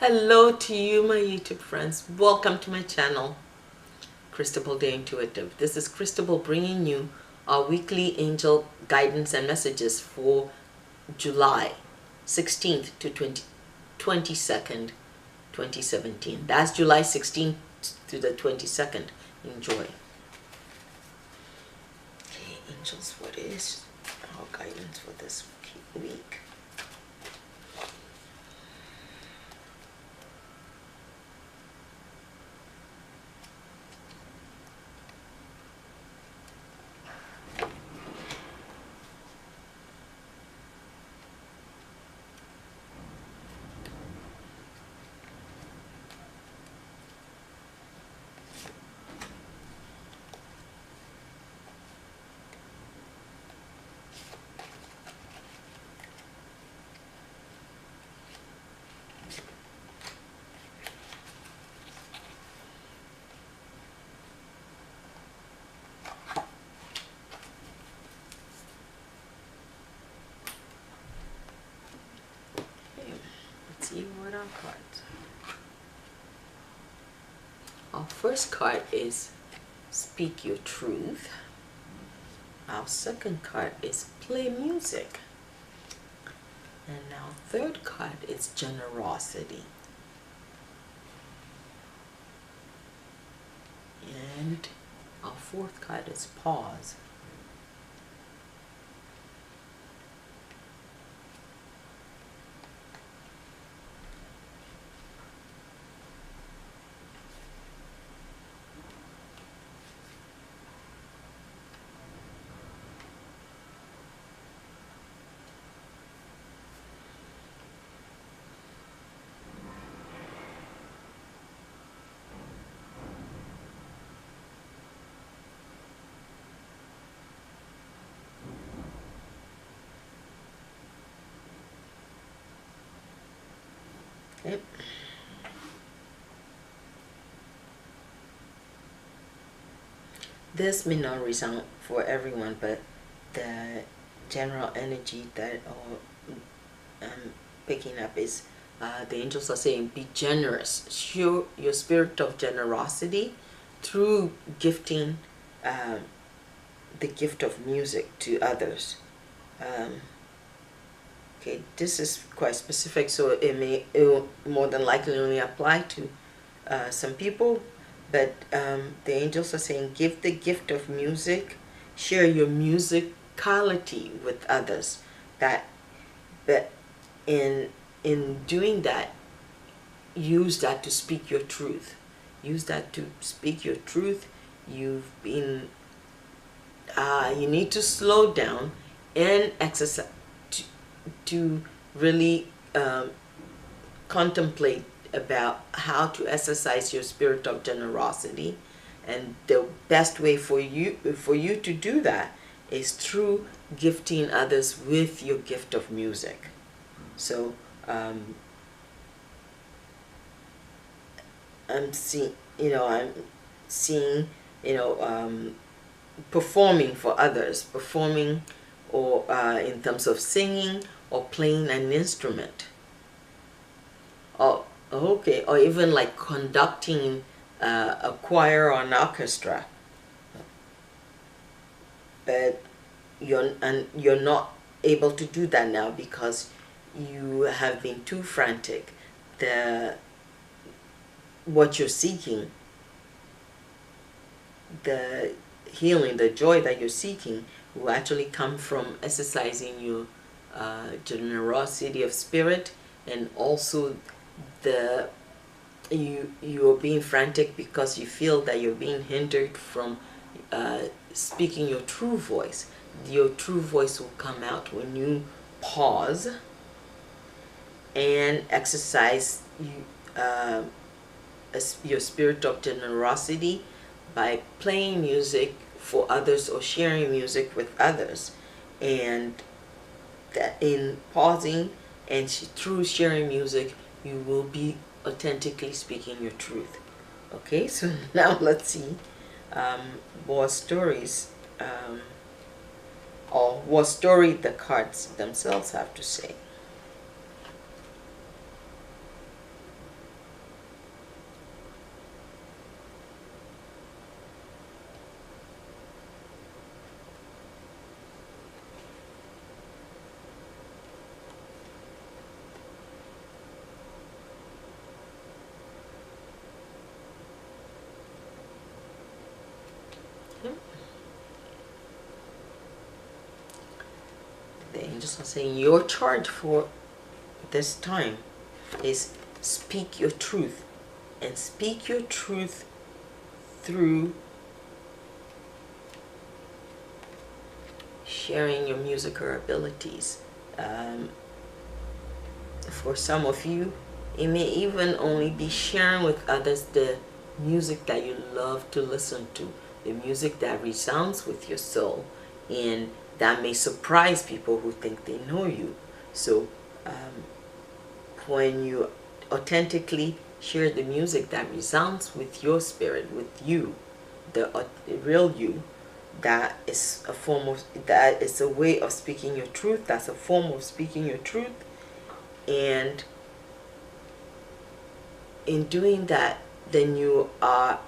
Hello to you, my YouTube friends. Welcome to my channel, Cristabelle the Intuitive. This is Cristabelle bringing you our weekly angel guidance and messages for July 16th to 22nd, 2017. That's July 16th to the 22nd. Enjoy. Okay, angels, what is our guidance for this week? See what our cards. Our first card is Speak Your Truth. Our second card is Play Music. And our third card is Generosity. And our fourth card is Pause. Okay. This may not resound for everyone, but the general energy that I'm picking up is the angels are saying, be generous. Show your spirit of generosity through gifting the gift of music to others. Okay, this is quite specific, so it will more than likely only apply to some people, but the angels are saying give the gift of music, share your musicality with others. But in doing that, use that to speak your truth. Use that to speak your truth. You need to slow down and exercise to really contemplate about how to exercise your spirit of generosity, and the best way for you to do that is through gifting others with your gift of music. So I'm seeing performing for others, performing or in terms of singing or playing an instrument, or even like conducting a choir or an orchestra. But you're not able to do that now because you have been too frantic. What you're seeking, the healing, the joy that you're seeking, will actually come from exercising your generosity of spirit, and also you're being frantic because you feel that you're being hindered from speaking your true voice. Your true voice will come out when you pause and exercise your spirit of generosity by playing music for others or sharing music with others. And that in pausing and through sharing music, you will be authentically speaking your truth. Okay, so now let's see what stories or what story the cards themselves have to say. Angels are saying your charge for this time is speak your truth, and speak your truth through sharing your musical abilities. For some of you, it may even only be sharing with others the music that you love to listen to, the music that resounds with your soul, and that may surprise people who think they know you. So when you authentically share the music that resounds with your spirit, with you, the real you, that is a way of speaking your truth. That's a form of speaking your truth. And in doing that, then you are,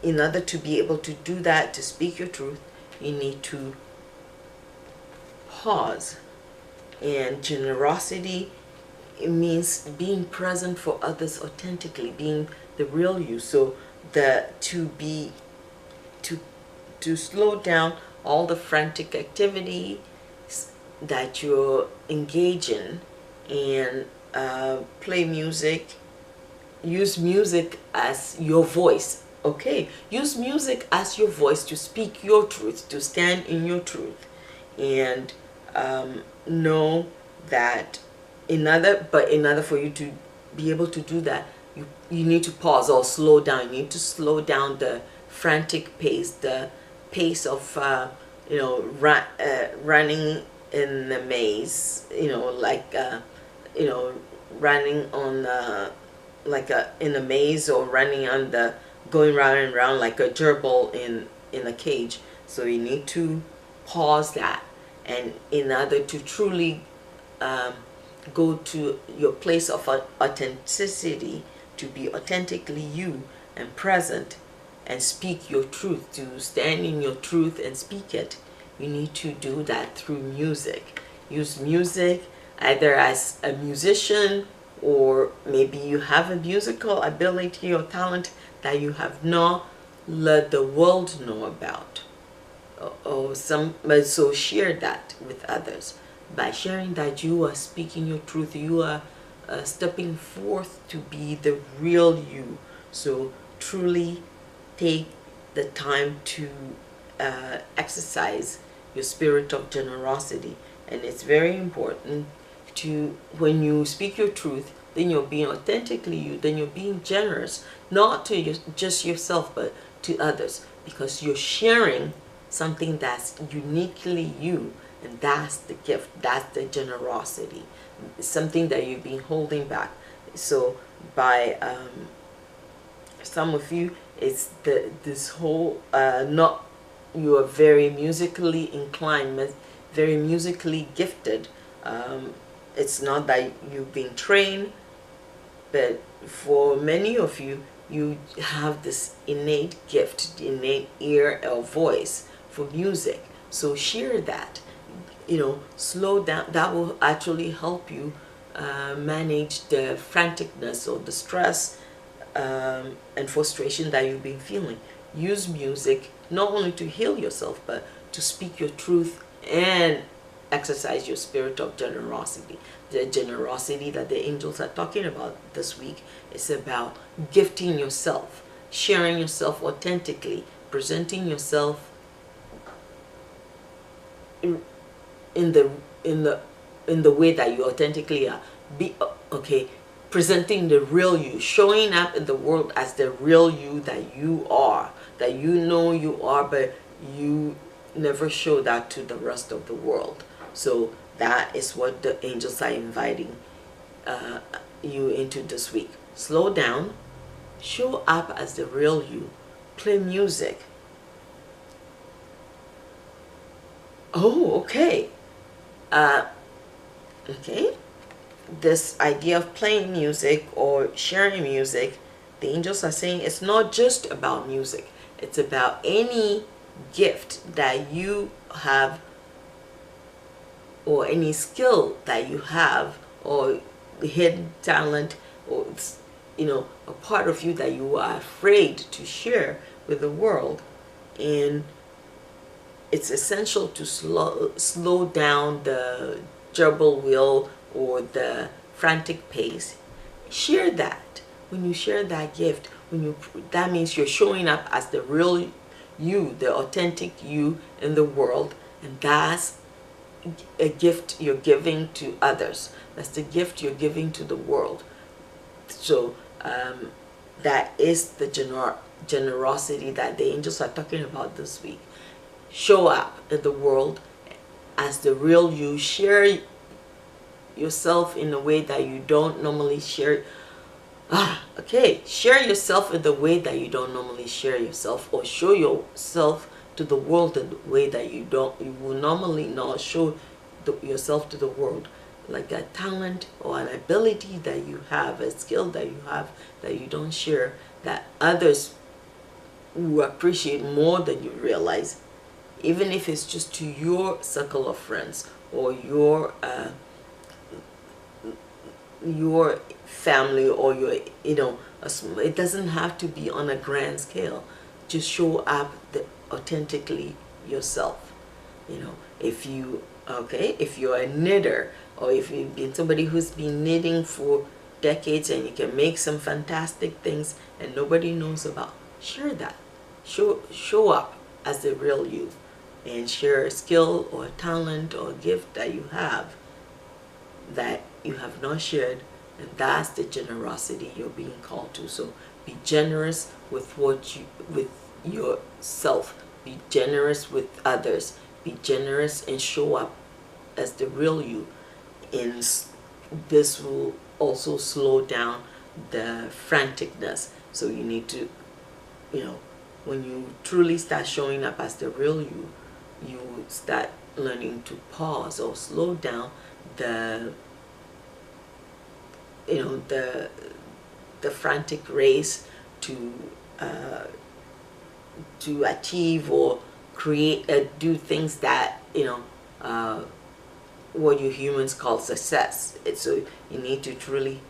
in order to be able to do that, to speak your truth, you need to pause. And generosity, it means being present for others authentically, being the real you. So to slow down all the frantic activity that you're engaged in, and play music. Use music as your voice. Okay, use music as your voice to speak your truth, to stand in your truth, and know that in order for you to be able to do that, you need to pause or slow down. You need to slow down the frantic pace, the pace of running in the maze, running on in a maze, or running on going round and round like a gerbil in a cage. So you need to pause that, and in order to truly go to your place of authenticity, to be authentically you and present and speak your truth, to stand in your truth and speak it, you need to do that through music. Use music either as a musician, or maybe you have a musical ability or talent that you have not let the world know about. So share that with others. By sharing that you are speaking your truth, you are stepping forth to be the real you. So truly take the time to exercise your spirit of generosity. And it's very important to, when you speak your truth, then you're being authentically you, then you're being generous, not to just yourself, but to others, because you're sharing something that's uniquely you, and that's the gift, that's the generosity, something that you've been holding back. So by some of you, it's this whole you are very musically inclined, very musically gifted. It's not that you've been trained, but for many of you, you have this innate gift, innate ear or voice for music. So share that. Slow down. That will actually help you manage the franticness or the stress and frustration that you've been feeling. Use music not only to heal yourself, but to speak your truth and exercise your spirit of generosity. The generosity that the angels are talking about this week is about gifting yourself, sharing yourself authentically, presenting yourself in the way that you authentically are. Presenting the real you, showing up in the world as the real you that you are, that you know you are, but you never show that to the rest of the world. So that is what the angels are inviting you into this week. Slow down, show up as the real you, play music. Oh, okay. Okay. This idea of playing music or sharing music, the angels are saying it's not just about music. It's about any gift that you have, or any skill that you have, or hidden talent, or a part of you that you are afraid to share with the world. And it's essential to slow down the gerbil wheel or the frantic pace. Share that. When you share that gift, that means you're showing up as the real you, the authentic you in the world, and that's a gift you're giving to others. That's the gift you're giving to the world. So that is the generosity that the angels are talking about this week. Show up in the world as the real you. Share yourself in a way that you don't normally share. Share yourself in the way that you don't normally share yourself, or show yourself to the world in the way that you will normally not show yourself to the world, like a talent or an ability that you have, a skill that you have that you don't share, that others will appreciate more than you realize, even if it's just to your circle of friends or your family, or your, it doesn't have to be on a grand scale. Just show up authentically yourself. If you're a knitter, or if you've been somebody who's been knitting for decades and you can make some fantastic things and nobody knows about, share that. Show up as the real you, and share a skill or a talent or a gift that you have that you have not shared, and that's the generosity you're being called to. So be generous with with yourself. Be generous with others. Be generous and show up as the real you. And this will also slow down the franticness. So you need to, when you truly start showing up as the real you, you start learning to pause or slow down the frantic race to achieve or create, do things that what you humans call success. So you need to truly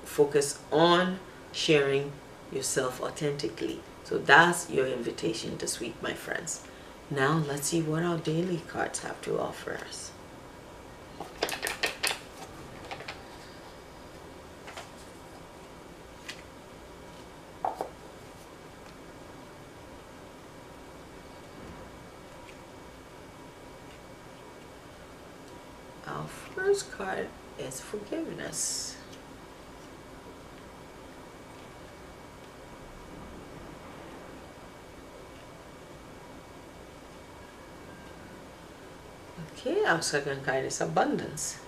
focus on sharing yourself authentically. So that's your invitation this week, my friends. Now let's see what our daily cards have to offer us. Our first card is forgiveness. Okay, our second card is abundance.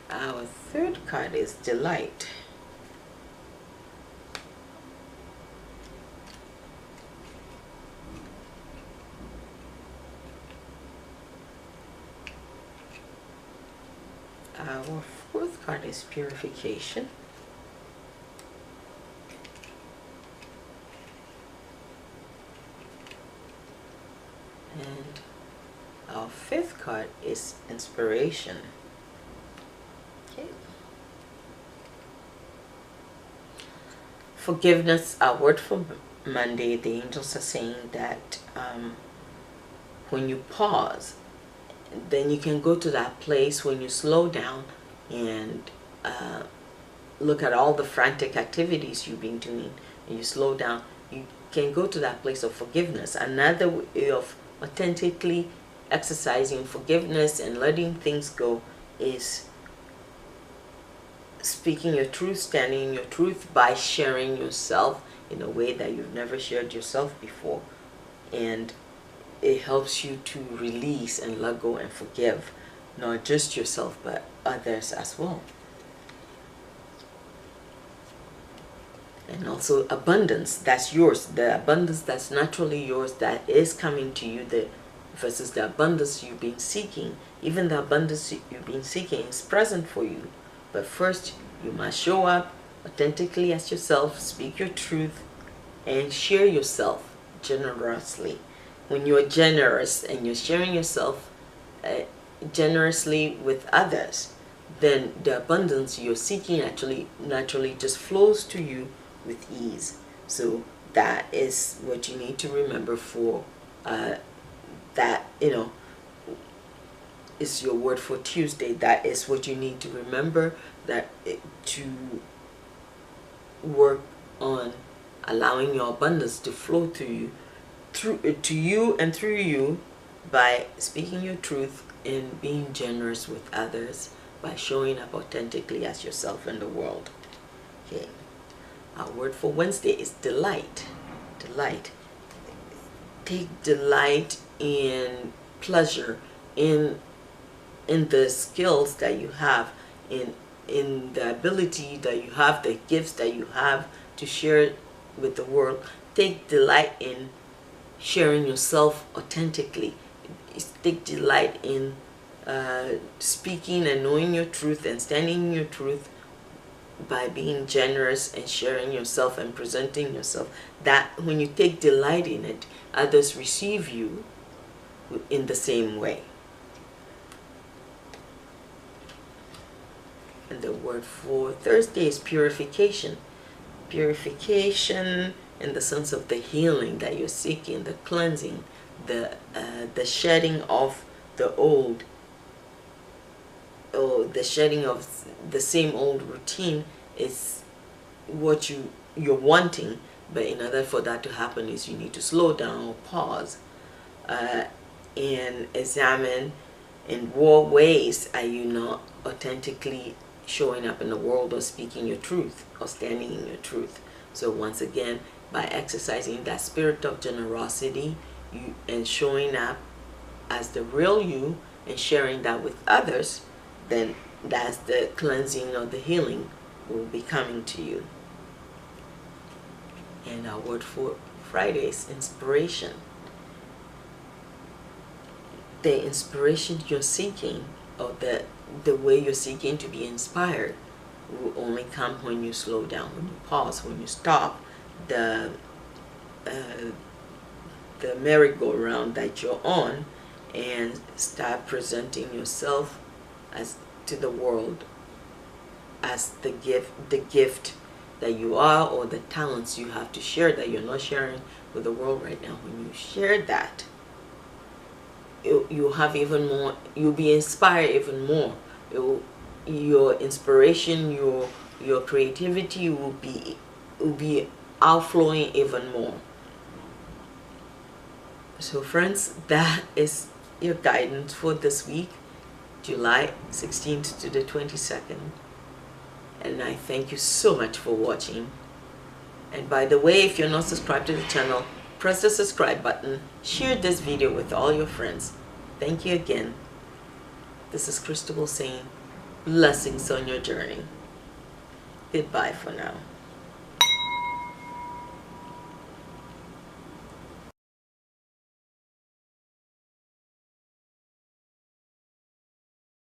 Our third card is delight. Our fourth card is purification. And our fifth card is inspiration. Okay. Forgiveness, our word for Monday, the angels are saying that when you pause, then you can go to that place when you slow down and look at all the frantic activities you've been doing, and you slow down, you can go to that place of forgiveness. Another way of authentically exercising forgiveness and letting things go is speaking your truth, standing in your truth by sharing yourself in a way that you've never shared yourself before. And it helps you to release and let go and forgive, not just yourself, but others as well. And also abundance, that's yours. The abundance that's naturally yours, that is coming to you, versus the abundance you've been seeking. Even the abundance you've been seeking is present for you. But first, you must show up authentically as yourself, speak your truth, and share yourself generously. When you're generous and you're sharing yourself, generously with others, then the abundance you're seeking actually naturally just flows to you with ease. So that is what you need to remember for that, is your word for Tuesday. That is what you need to remember, that to work on allowing your abundance to flow to you, and through you, by speaking your truth and being generous with others, by showing up authentically as yourself in the world. Okay. Our word for Wednesday is delight. Delight. Take delight in pleasure, in the skills that you have, in the ability that you have, the gifts that you have to share with the world. Take delight in sharing yourself authentically. Take delight in speaking and knowing your truth and standing in your truth by being generous and sharing yourself and presenting yourself. That when you take delight in it, others receive you in the same way. And the word for Thursday is purification. Purification in the sense of the healing that you're seeking, the cleansing, the shedding of the old, or the shedding of the same old routine is what you're wanting. But in order for that to happen, is you need to slow down or pause and examine in what ways are you not authentically showing up in the world or speaking your truth or standing in your truth. So once again, by exercising that spirit of generosity and showing up as the real you and sharing that with others, then that's the cleansing or the healing will be coming to you. And our word for Friday is inspiration. The inspiration you're seeking, or the way you're seeking to be inspired, will only come when you slow down, when you pause, when you stop the merry-go-round that you're on and start presenting yourself as to the world as the gift that you are, or the talents you have to share that you're not sharing with the world right now. When you share that, you'll have even more, you'll be inspired even more. Your inspiration, your creativity will be outflowing even more. So friends, that is your guidance for this week, July 16th to the 22nd. And I thank you so much for watching. And by the way, if you're not subscribed to the channel, press the subscribe button, share this video with all your friends. Thank you again. This is Cristabelle saying blessings on your journey. Goodbye for now.